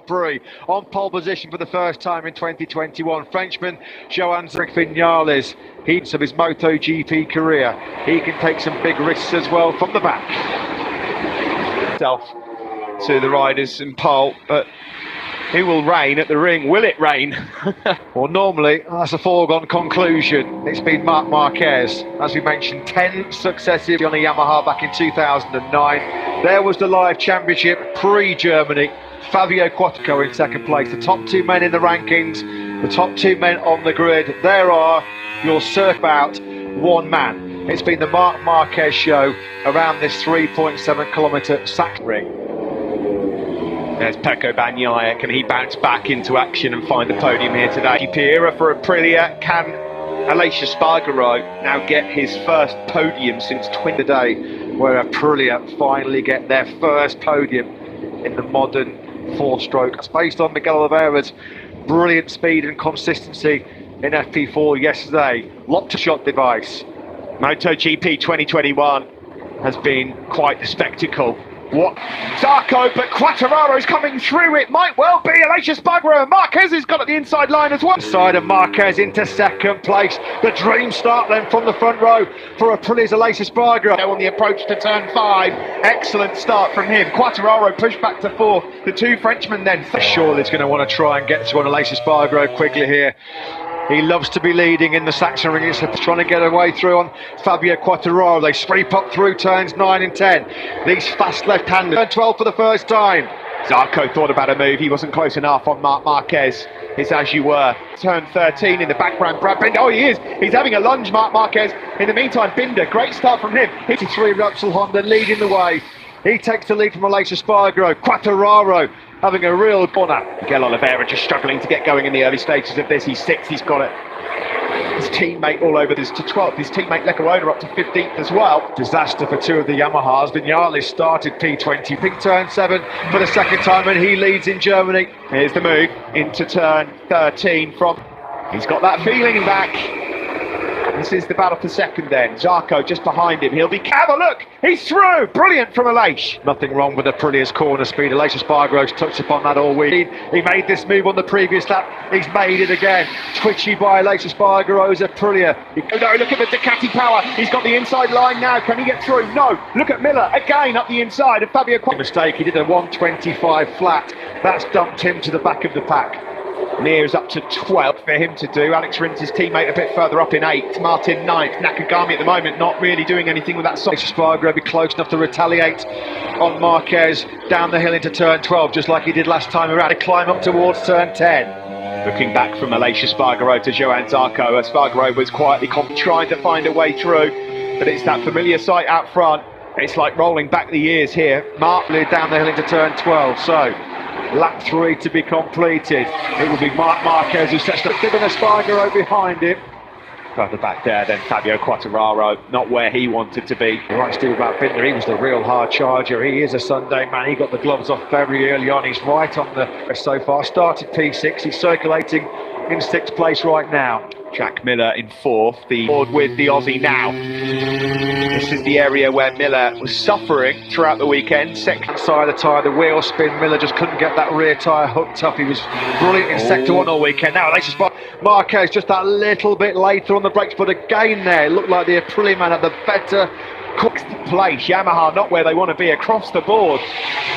Prix on pole position for the first time in 2021. Frenchman Joan Vinales, heats of his MotoGP career. He can take some big risks as well from the back. To the riders in pole, but who will reign at the ring? Will it rain? Well, normally that's a foregone conclusion. It's been Marc Marquez, as we mentioned, 10 successive on a Yamaha back in 2009. There was the live championship pre-Germany. Fabio Quartararo in second place. The top two men in the rankings, the top two men on the grid. There are your circle about one man. It's been the Marc Marquez show around this 3.7 kilometre Sachsenring. There's Pecco Bagnaia. Can he bounce back into action and find the podium here today? GP era for Aprilia. Can Aleix Espargaro now get his first podium since the day where Aprilia finally get their first podium in the modern four-stroke? It's based on Miguel Oliveira's brilliant speed and consistency in FP4 yesterday. Lock-to-shot device. MotoGP 2021 has been quite the spectacle. What? Zarco, but Quartararo's coming through. It might well be Aleix Espargaro. Marquez has got at the inside line as well. Inside of Marquez into second place. The dream start then from the front row for Aprilia's Aleix Espargaro. On the approach to turn 5. Excellent start from him. Quartararo pushed back to 4. The two Frenchmen then. Surely he's going to want to try and get to an Aleix Espargaro quickly here. He loves to be leading in the Sachsenring. He's trying to get away through on Fabio Quartararo. They sweep up through turns 9 and 10. These fast left-handers. Turn 12 for the first time. Zarco thought about a move. He wasn't close enough on Marc Marquez. It's as you were. Turn 13 in the background. Brad Binder. Oh, he is. He's having a lunge, Marc Marquez. In the meantime, Binder. Great start from him. 83 Repsol Honda leading the way. He takes the lead from Aleix Espargaro. Quartararo having a real corner. Miguel Oliveira just struggling to get going in the early stages of this. He's 6th, he's got it. His teammate all over this to 12th. His teammate Leccarona up to 15th as well. Disaster for two of the Yamahas. Vinales started P20. Big turn 7 for the second time, and he leads in Germany. Here's the move into turn 13 from... He's got that feeling back. This is the battle for second then. Zarco just behind him. He'll be... Have a look! He's through! Brilliant from Aleix. Nothing wrong with Aprilia's corner speed. Aleix Espargaro's touched upon that all week. He made this move on the previous lap. He's made it again. Twitchy by Aleix Espargaro's Aprilia. Oh no, look at the Ducati power. He's got the inside line now. Can he get through? No. Look at Miller again up the inside of Fabio Quartararo. Mistake. He did a 125 flat. That's dumped him to the back of the pack. Near's up to 12th for him to do. Alex Rins, his teammate, a bit further up in 8th. Martin 9th. Nakagami at the moment not really doing anything with that. Espargaro be close enough to retaliate on Marquez down the hill into turn 12, just like he did last time around, to climb up towards turn 10. Looking back from Aleix Espargaro to Joan Zarco. Espargaro was quietly trying to find a way through, but it's that familiar sight out front. It's like rolling back the years here. Mark led down the hill into turn 12, so lap 3 to be completed. It will be Marc Marquez who sets the Given Espargaro behind him. Further back there then Fabio Quartararo, not where he wanted to be. You're right, Steve, about Binder. He was the real hard charger. He is a Sunday man. He got the gloves off very early on. He's right on the so far. Started P6. He's circulating in 6th place right now. Jack Miller in 4th, the board with the Aussie now. This is the area where Miller was suffering throughout the weekend. Second side of the tyre, the wheel spin. Miller just couldn't get that rear tyre hooked up. He was brilliant in sector 1 all weekend. Now, Aleix Marquez just that little bit later on the brakes, but again there, it looked like the Aprilia man had the better cooked place. Yamaha not where they want to be across the board.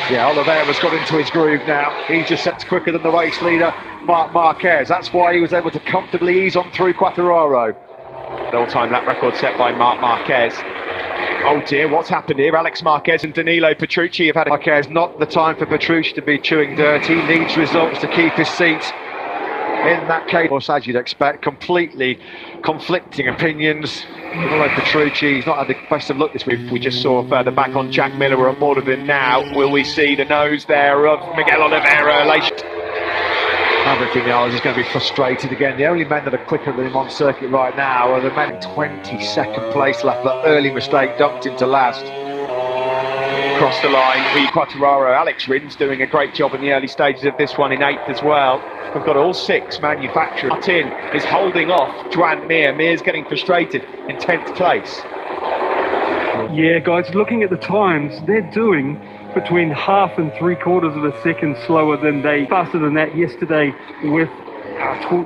Yeah, Oliveira's got into his groove now. He just sets quicker than the race leader, Marc Marquez. That's why he was able to comfortably ease on through Quartararo. An all-time lap record set by Marc Marquez. Oh dear, what's happened here? Alex Marquez and Danilo Petrucci have had... Marquez, not the time for Petrucci to be chewing dirt. He needs results to keep his seat in that case. As you'd expect, completely conflicting opinions. Danilo Petrucci, he's not had the best of luck this week. We just saw further back on Jack Miller. We're on board with him now. Will we see the nose there of Miguel Oliveira? Everything else is going to be frustrated again. The only men that are quicker than him on circuit right now are the men in 22nd place left. That early mistake dumped him to last. Across the line, Quartararo. Alex Rins doing a great job in the early stages of this one in 8th as well. We've got all 6 manufacturers. Martin is holding off Joan Mir. Mir's getting frustrated in 10th place. Yeah, guys, looking at the times, they're doing between half and 3/4 of a second slower than faster than that yesterday with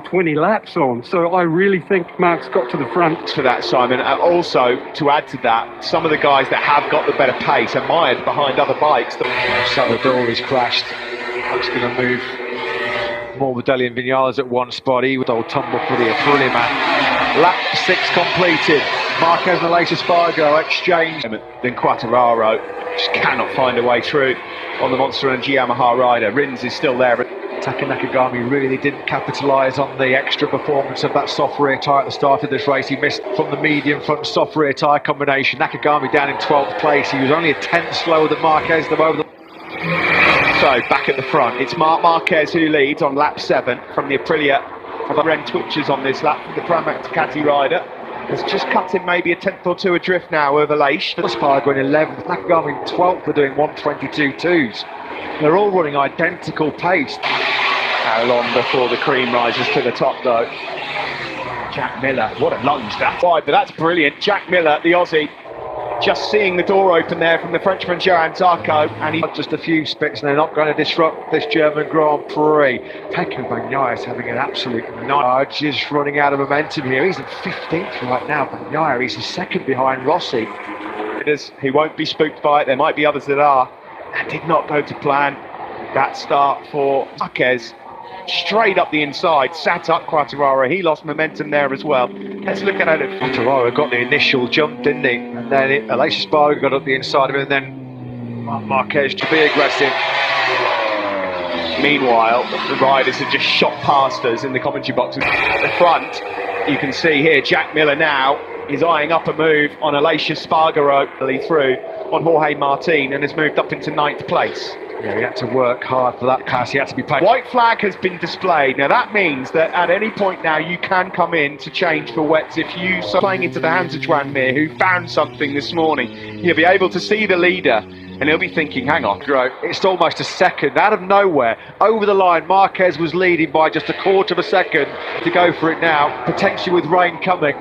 20 laps on. So I really think Mark's got to the front. For that, Simon. Also, to add to that, some of the guys that have got the better pace are mired behind other bikes. Salvador has crashed. That's going to move Morbidelli and Vinales at one spot. He would old tumble for the Aprilia man. Lap 6 completed. Marquez and Aleix Espargaro exchange. Then Quartararo just cannot find a way through on the Monster Energy Yamaha rider. Rins is still there. Taka Nakagami really didn't capitalise on the extra performance of that soft rear tyre at the start of this race. He missed from the medium front soft rear tyre combination. Nakagami down in 12th place. He was only a tenth slower than Marquez. So back at the front, it's Marc Marquez who leads on lap 7 from the Aprilia. Ren Twitchers on this lap, the Pramac Ducati rider. Has just cut in maybe a tenth or two adrift now over Aleix. Espargaro in 11th, Nakagami in 12th. They're doing 1:22.2s. They're all running identical pace. How long before the cream rises to the top though? Jack Miller, what a lunge that's wide, but that's brilliant. Jack Miller, the Aussie, just seeing the door open there from the Frenchman Johan Zarco, and he just a few spits and they're not going to disrupt this German Grand Prix. Pecco Bagnaia is having an absolute night. Just running out of momentum here. He's at 15th right now. Bagnaia, he's a second behind Rossi. He won't be spooked by it. There might be others that are. That did not go to plan. That start for Marquez. Straight up the inside, sat up Quartararo. He lost momentum there as well. Let's look at it. Quartararo got the initial jump, didn't he? And then Aleix Espargaro got up the inside of him, and then Marquez to be aggressive. Meanwhile, the riders have just shot past us in the commentary boxes. At the front, you can see here, Jack Miller now is eyeing up a move on Aleix Espargaro through on Jorge Martin and has moved up into 9th place. Yeah, he had to work hard for that pass. He had to be paid. White flag has been displayed. Now that means that at any point now you can come in to change for wets. If you are playing into the hands of Juan Mir, who found something this morning, he'll be able to see the leader and he'll be thinking, hang on. It's almost a second out of nowhere. Over the line, Marquez was leading by just 1/4 of a second to go for it now, potentially with rain coming.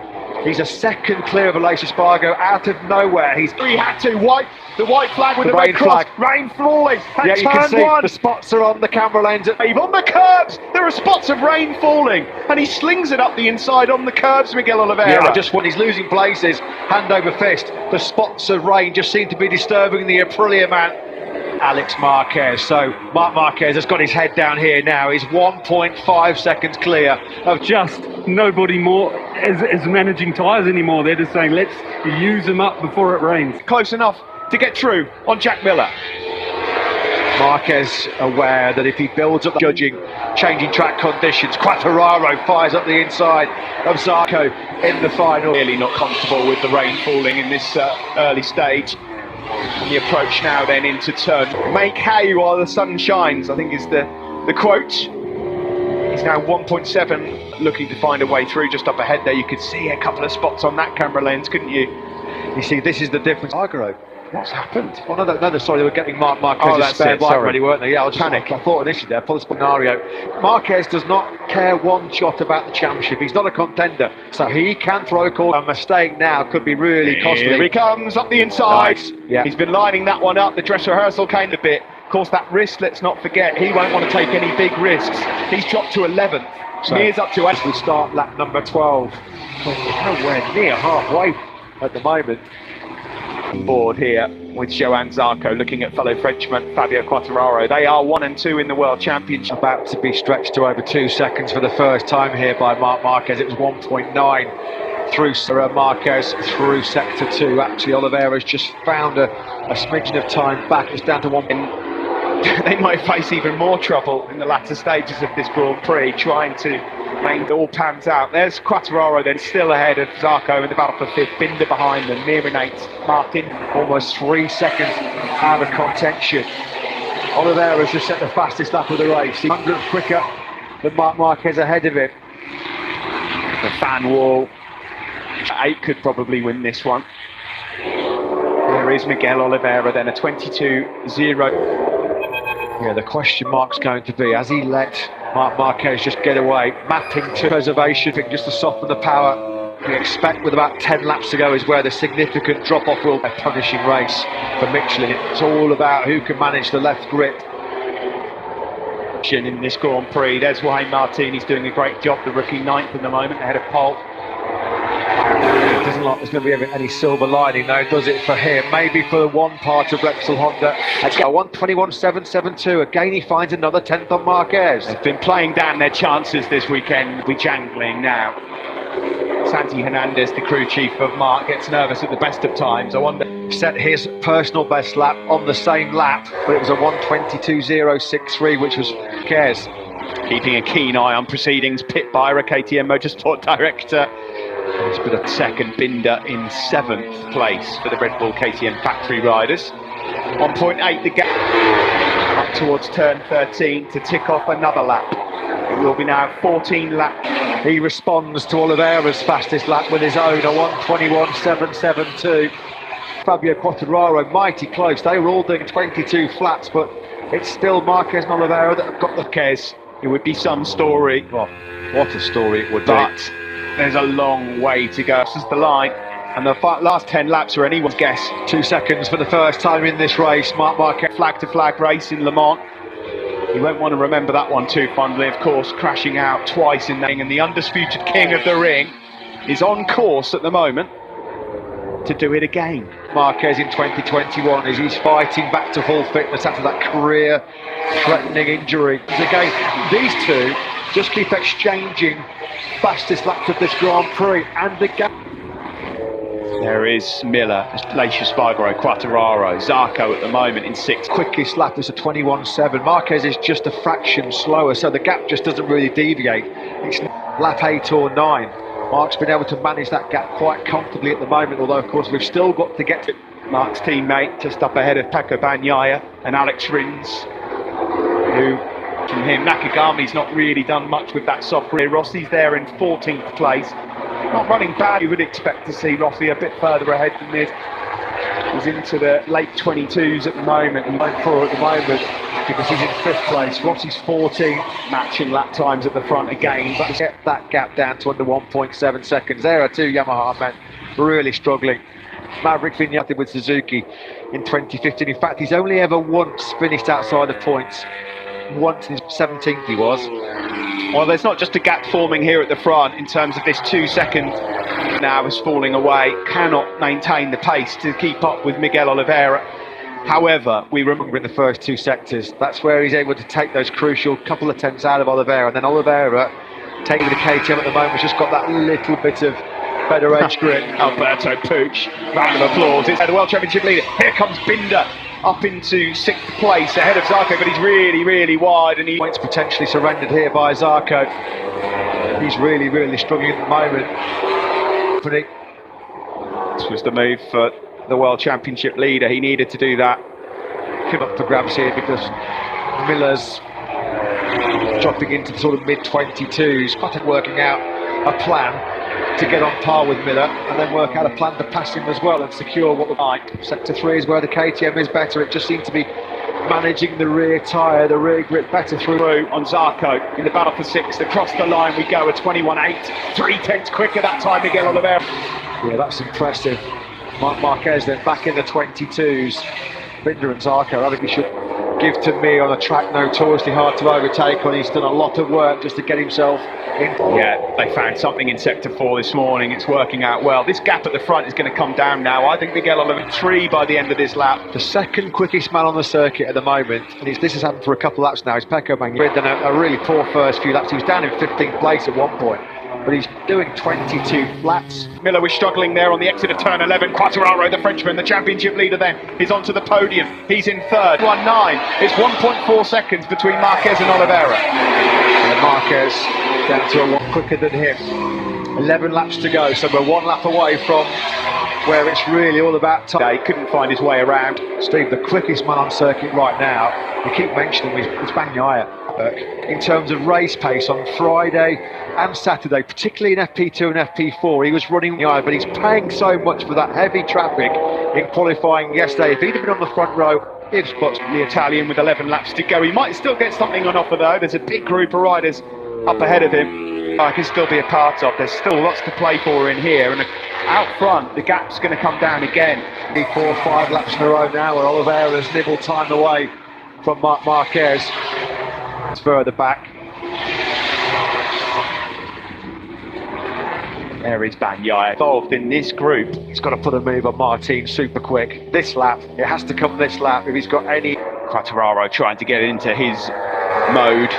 He's a second clear of Aleix Espargaro out of nowhere. He had to the white flag with the red cross. Rain flawless. Yeah, you can see the spots are on the camera lens. On the curbs, there are spots of rain falling, and he slings it up the inside on the curbs, Miguel Oliveira. Yeah, just when he's losing places, hand over fist, the spots of rain just seem to be disturbing the Aprilia man. Alex Marquez. So Marc Marquez has got his head down here now. He's 1.5 seconds clear of Just nobody more is managing tyres anymore. They're just saying, let's use them up before it rains. Close enough to get through on Jack Miller. Marquez aware that if he builds up judging, changing track conditions, Quartararo fires up the inside of Zarco in the final. Really not comfortable with the rain falling in this early stage. And the approach now then into turn. Make hay while the sun shines, I think is the quote. He's now 1.7, looking to find a way through just up ahead there. You could see a couple of spots on that camera lens, couldn't you? You see, this is the difference. Espargaro. What's happened? Oh, no, sorry, they were getting Marquez's spare bike ready, weren't they? Yeah, I was panic. I thought initially there, for the scenario. Marquez does not care one jot about the championship. He's not a contender, so he can throw a call. A mistake now could be really costly. Here he comes up the inside. Nice. Yeah. He's been lining that one up. The dress rehearsal came a bit. Of course, that risk, let's not forget, he won't want to take any big risks. He's dropped to 11th. So Mir's up to 8. We start lap number 12. Nowhere near halfway at the moment. Board here with Johan Zarco looking at fellow Frenchman Fabio Quartararo. They are 1 and 2 in the World Championship. About to be stretched to over 2 seconds for the first time here by Marc Marquez. It was 1.9 through Marquez through sector 2. Actually, Oliveira's just found a smidgen of time back. It's down to 1. They might face even more trouble in the latter stages of this Grand Prix, trying to make it all pans out. There's Quartararo then still ahead of Zarco in the battle for 5th. Binder behind them, Mir and 8th. Martin almost 3 seconds out of contention. Oliveira's just set the fastest lap of the race. He's 100 quicker than Marc Marquez ahead of it. The fan wall. 8 could probably win this one. There is Miguel Oliveira then, a 22.0. Yeah, the question mark's going to be, has he let Marc Marquez just get away, mapping to preservation just to soften the power We expect with about 10 laps to go is where the significant drop-off will be a punishing race for Michelin. It's all about who can manage the left grip. In this Grand Prix, there's Wayne Martini's doing a great job, the rookie 9th at the moment, ahead of pole. It doesn't look like there's going to be any silver lining though, does it, for him? Maybe for the one part of Repsol Honda. Again, 1:21.772. Again, he finds another 10th on Marquez. They've been playing down their chances this weekend. We're jangling now. Santi Hernandez, the crew chief of Mark, gets nervous at the best of times. I wonder. Set his personal best lap on the same lap, but it was a 1:22.063, which was Marquez. Keeping a keen eye on proceedings, Pit Byra, KTM Motorsport Director. It's been a second Binder in 7th place for the Red Bull KTM factory riders. 1.8 the gap up towards turn 13 to tick off another lap. It will be now 14 laps. He responds to Oliveira's fastest lap with his own, a 1:21.772. Fabio Quartararo mighty close. They were all doing 22 flats, but it's still Marquez and Oliveira that have got the Marquez. It would be some story. Oh, what a story it would be. But there's a long way to go. This is the line, and the last 10 laps are anyone's guess. 2 seconds for the first time in this race. Marc Marquez. Flag to flag race in Le Mans. You won't want to remember that one too fondly, of course, crashing out twice in the ring, and the undisputed king of the ring is on course at the moment to do it again. Marquez in 2021 as he's fighting back to full fitness after that career-threatening injury. Again, these two just keep exchanging fastest laps of this Grand Prix, and the gap. There is Miller, Lacia Spargaro, Quartararo, Zarco at the moment in 6th. Quickest lap is a 21.7. Marquez is just a fraction slower, so the gap just doesn't really deviate. It's lap 8 or 9. Mark's been able to manage that gap quite comfortably at the moment, although of course we've still got to get to Mark's teammate just up ahead of Pecco Bagnaia and Alex Rins, who from him, Nakagami's not really done much with that soft rear. Rossi's there in 14th place, not running bad. You would expect to see Rossi a bit further ahead than this. He's into the late 22s at the moment. He's going for at the moment because he's in 5th place. Rossi's 14th. Matching lap times at the front again, but get that gap down to under 1.7 seconds. There are two Yamaha men really struggling. Maverick Vinales with Suzuki in 2015. In fact, he's only ever once finished outside of points. Once in 17th he was. Well, there's not just a gap forming here at the front in terms of this 2 second now is falling away. Cannot maintain the pace to keep up with Miguel Oliveira. However, we remember in the first 2 sectors, that's where he's able to take those crucial couple of tenths out of Oliveira. And then Oliveira, taking the KTM at the moment, has just got that little bit of better edge grip. Alberto Puig, round of applause. It's the World Championship leader. Here comes Binder up into 6th place ahead of Zarco, but he's really wide, and he points potentially surrendered here by Zarco. He's really struggling at the moment. This was the move for the World Championship leader. He needed to do that. Came up for grabs here because Miller's dropping into sort of mid-22s. Qatar working out a plan to get on par with Miller and then work out a plan to pass him as well and secure what would like. Sector 3 is where the KTM is better. It just seemed to be managing the rear tyre, the rear grip better through on Zarco in the battle for 6th. Across the line we go, a 21.8, 3 tenths quicker that time, Miguel Oliveira. Yeah, that's impressive. Marquez then back in the 22s. Binder and Zarco, I think we should give to me on a track notoriously hard to overtake on. He's done a lot of work just to get himself in. Yeah, they found something in sector 4 this morning. It's working out well. This gap at the front is going to come down now. I think Miguel Oliveira 3 by the end of this lap. The second quickest man on the circuit at the moment, and this has happened for a couple of laps now, is Pecco Bagnaia. He'd done a really poor first few laps. He was down in 15th place at one point, but he's doing 22 flats. Miller was struggling there on the exit of turn 11. Quartararo, the Frenchman, the championship leader then, is onto the podium. He's in 3rd. 1.9. It's 1.4 seconds between Marquez and Oliveira. And Marquez down to a lot quicker than him. 11 laps to go, so we're 1 lap away from where it's really all about time. He couldn't find his way around. Steve, the quickest man on circuit right now, we keep mentioning is Bagnaia. In terms of race pace on Friday and Saturday, particularly in FP2 and FP4, he was running the eye, but he's paying so much for that heavy traffic in qualifying yesterday. If he'd have been on the front row, he'd spots the Italian with 11 laps to go. He might still get something on offer though. There's a big group of riders up ahead of him. I can still be a part of. There's still lots to play for in here, and out front the gap's going to come down again. 4 or 5 laps in a row now where Oliveira's nibbled time away from Marc Marquez. It's further back. There is Bagnaia involved in this group. He's got to put a move on Martin super quick. This lap, it has to come this lap if he's got any. Quartararo trying to get into his mode.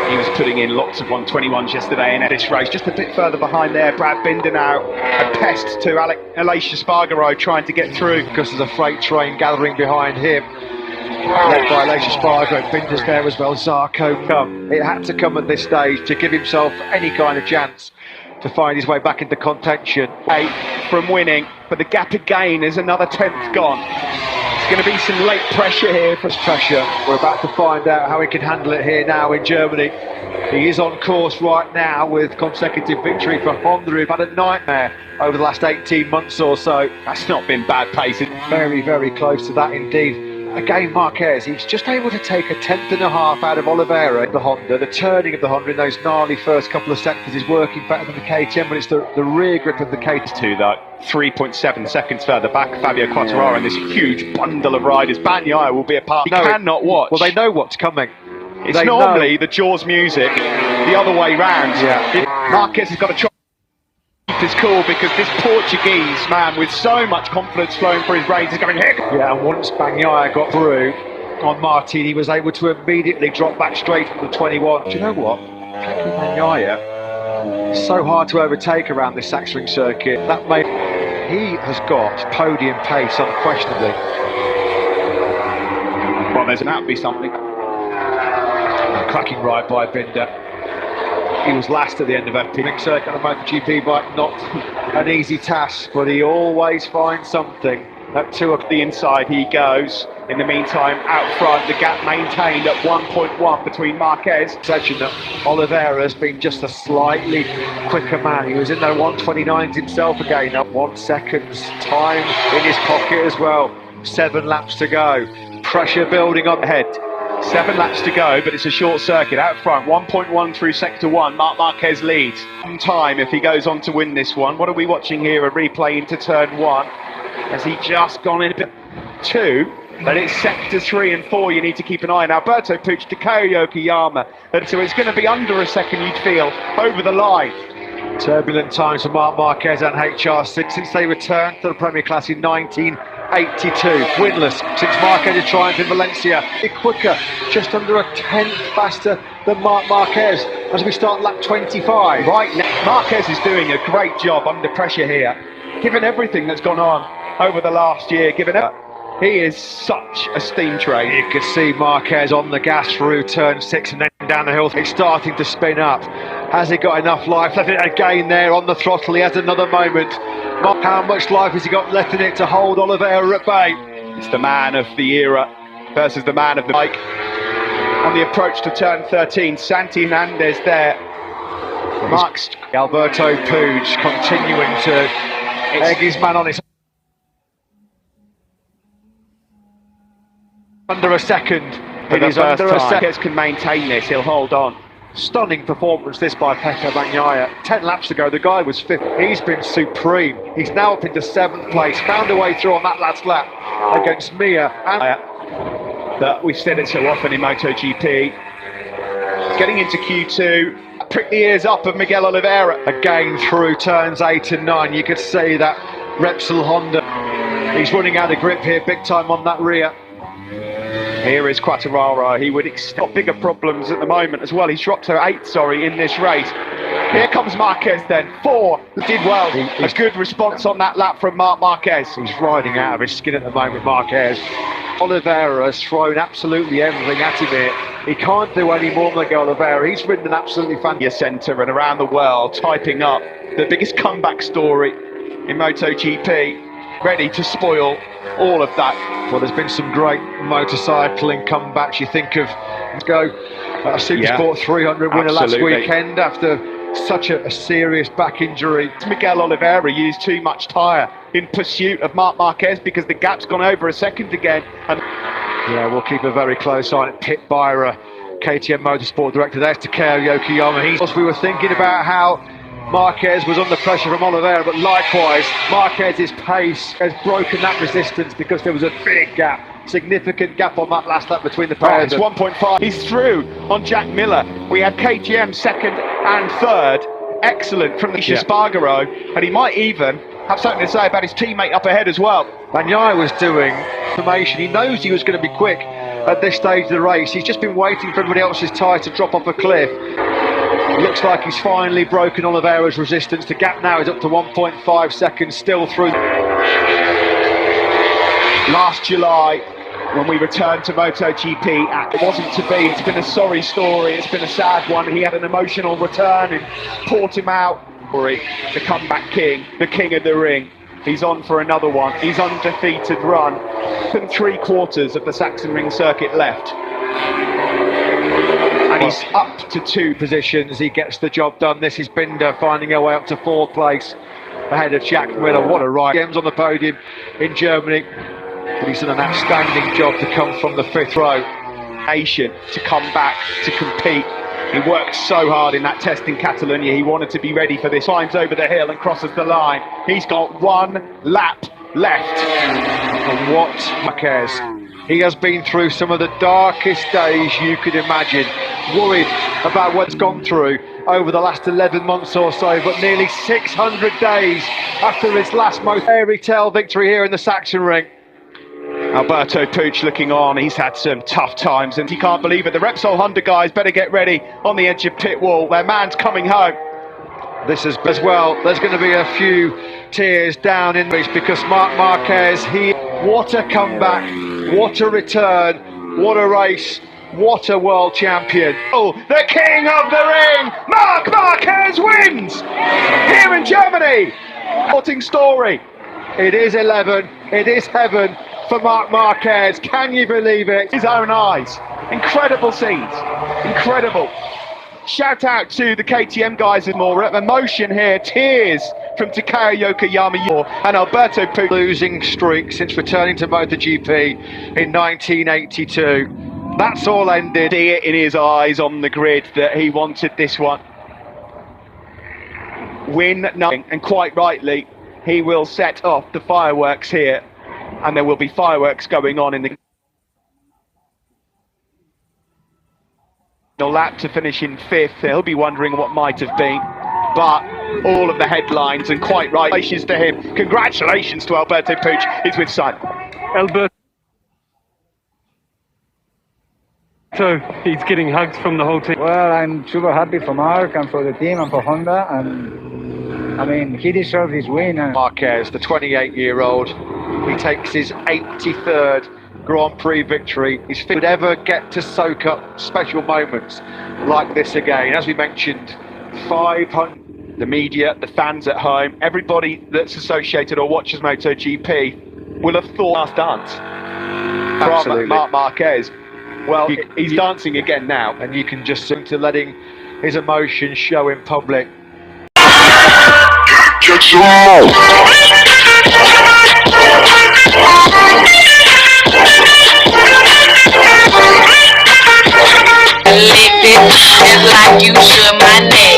He was putting in lots of 121s yesterday in this race. Just a bit further behind there, Brad Binder now. A pest to Aleix Espargaro trying to get through. Because there's a freight train gathering behind him. Led by Aleix Espargaro, Binder's there as well, Zarco come. It had to come at this stage to give himself any kind of chance to find his way back into contention. 8 from winning, but the gap again is another 10th gone. It's going to be some late pressure here for pressure. We're about to find out how he can handle it here now in Germany. He is on course right now with consecutive victory for Honda, who've had a nightmare over the last 18 months or so. That's not been bad pace. Very, very close to that indeed. Again, Marquez, he's just able to take a 1/10.5 out of Oliveira, the Honda. The turning of the Honda in those gnarly first couple of sectors is working better than the KTM, but it's the rear grip of the KTM. Though 3.7 seconds further back, Fabio Quartararo and this huge bundle of riders. Bagnaia will be a part. He cannot watch. Well, they know what's coming. It's normally the Jaws music the other way round. Yeah. Marquez has got to try is cool because this Portuguese man with so much confidence flowing through his brains is going here. Yeah, and once Bagnaia got through on Martin, he was able to immediately drop back straight into the 21. Do you know what? Bagnaia is so hard to overtake around this Sachsenring circuit. He has got podium pace unquestionably. Well, there's an be something. A cracking ride by Binder. He was last at the end of that circuit on a MotoGP bike, not an easy task, but he always finds something. At 2 of the inside he goes. In the meantime, out front, the gap maintained at 1.1 between Marquez. Suggestion that Oliveira's been just a slightly quicker man. He was in there 129s himself again, up 1 second's time in his pocket as well. 7 laps to go. Pressure building on ahead. 7 laps to go, but it's a short circuit. Out front, 1.1 through sector 1. Marc Marquez leads. On time if he goes on to win this one. What are we watching here? A replay into turn 1. Has he just gone in a bit 2? But it's sector 3 and 4 you need to keep an eye on. Alberto Puig, Takeo Yokoyama. So it's going to be under a second, you'd feel, over the line. Turbulent times for Marc Marquez and HR6 since they returned to the Premier Class in 1982. Winless since Marquez had triumphed in Valencia. Quicker, just under a 10th faster than Marc Marquez as we start lap 25. Right now, Marquez is doing a great job under pressure here, given everything that's gone on over the last year, he is such a steam train. You can see Marquez on the gas through turn 6 and then down the hill. It's starting to spin up. Has he got enough life left in it again there on the throttle? He has another moment. How much life has he got left in it to hold Oliveira at bay? It's the man of the era versus the man of the bike. On the approach to turn 13, Santi Hernandez there. Marks Alberto Puig continuing to egg his man on his. Under a second. It is under a second. Can maintain this, he'll hold on. Stunning performance this by Pecco Bagnaia. 10 laps to go, the guy was 5th. He's been supreme. He's now up into 7th place. Found a way through on that last lap against Mia. That we've said it so often in MotoGP. Getting into Q2. Prick the ears up of Miguel Oliveira. Again through turns 8 and 9. You could see that Repsol Honda. He's running out of grip here big time on that rear. Here is Quartararo. He would expect bigger problems at the moment as well. He's dropped to 8th, in this race. Here comes Marquez then, 4, did well. A good response on that lap from Marc Marquez. He's riding out of his skin at the moment, Marquez. Oliveira has thrown absolutely everything at him here. He can't do any more than Oliveira. He's ridden an absolutely fantastic centre and around the world, typing up the biggest comeback story in MotoGP. Ready to spoil all of that. Well, there's been some great motorcycling comebacks. You think of a Supersport 300 winner last weekend after such a serious back injury. Miguel Oliveira used too much tyre in pursuit of Marc Marquez because the gap's gone over a second again. And yeah, we'll keep a very close eye on it. Pit Byra KTM Motorsport Director. There's Takeo Yokoyama. We were thinking about how Marquez was under pressure from Oliveira, but likewise, Marquez's pace has broken that resistance because there was a big gap, significant gap on that last lap between the pairs. It's 1.5. He's through on Jack Miller. We had KTM second and third. Excellent from the Spargaro, and he might even have something to say about his teammate up ahead as well. Bagnaia was doing information. He knows he was going to be quick at this stage of the race. He's just been waiting for everybody else's tyre to drop off a cliff. Looks like he's finally broken Oliveira's resistance. The gap now is up to 1.5 seconds, still through. Last July, when we returned to MotoGP, it wasn't to be. It's been a sorry story. It's been a sad one. He had an emotional return in Portimao. The comeback king, the king of the ring. He's on for another one. He's undefeated run. And 3/4 of the Sachsenring circuit left. And he's up to 2 positions. He gets the job done. This is Binder finding her way up to 4th place ahead of Jack Miller. What a ride. Games on the podium in Germany. But he's done an outstanding job to come from the 5th row. Nation to come back to compete. He worked so hard in that test in Catalunya. He wanted to be ready for this. Climbs over the hill and crosses the line. He's got 1 lap left. And what Marquez? He has been through some of the darkest days you could imagine. Worried about what's gone through over the last 11 months or so, but nearly 600 days after his last most fairy tale victory here in the Sachsenring. Alberto Puig looking on. He's had some tough times and he can't believe it. The Repsol Honda guys better get ready on the edge of pit wall. Their man's coming home. This is as well. There's going to be a few tears down in this because Marc Marquez, what a comeback, what a return, what a race, what a world champion. Oh, the king of the ring, Marc Marquez wins here in Germany. Sporting story. It is 11, it is heaven for Marc Marquez. Can you believe it? His own eyes. Incredible scenes. Incredible. Shout out to the KTM guys in more emotion here. Tears from Takeo Yokoyama and Alberto Puig. Losing streak since returning to MotoGP in 1982. That's all ended. See it in his eyes on the grid that he wanted this one. Win nothing, and quite rightly, he will set off the fireworks here. And there will be fireworks going on in the lap to finish in 5th. He'll be wondering what might have been, but all of the headlines, and quite right, congratulations to him. Congratulations to Alberto Puig. He's with Simon. Alberto, he's getting hugs from the whole team. Well, I'm super happy for Marc and for the team and for Honda, and I mean, he deserves his win. And Marquez, the 28-year-old, he takes his 83rd Grand Prix victory. He's would ever get to soak up special moments like this again. As we mentioned, 500. The media, the fans at home, everybody that's associated or watches MotoGP will have thought last dance Absolutely. from Marc Marquez. Well, he's dancing again now. And you can just seem to letting his emotions show in public. Get some more. Lick it just like you should my neck,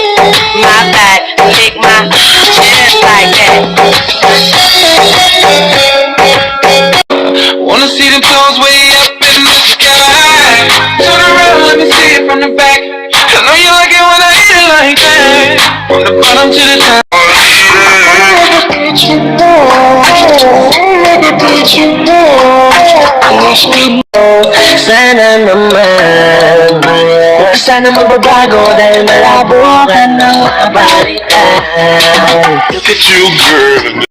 my back, lick my chest like that. Wanna see them toes way up in the sky? Turn around, let me see it from the back. I know you like it when I hit it like that. From the bottom to the top. Sana naman, sana mababago dahil malabo ka ng mga balikan. Look at you, girl.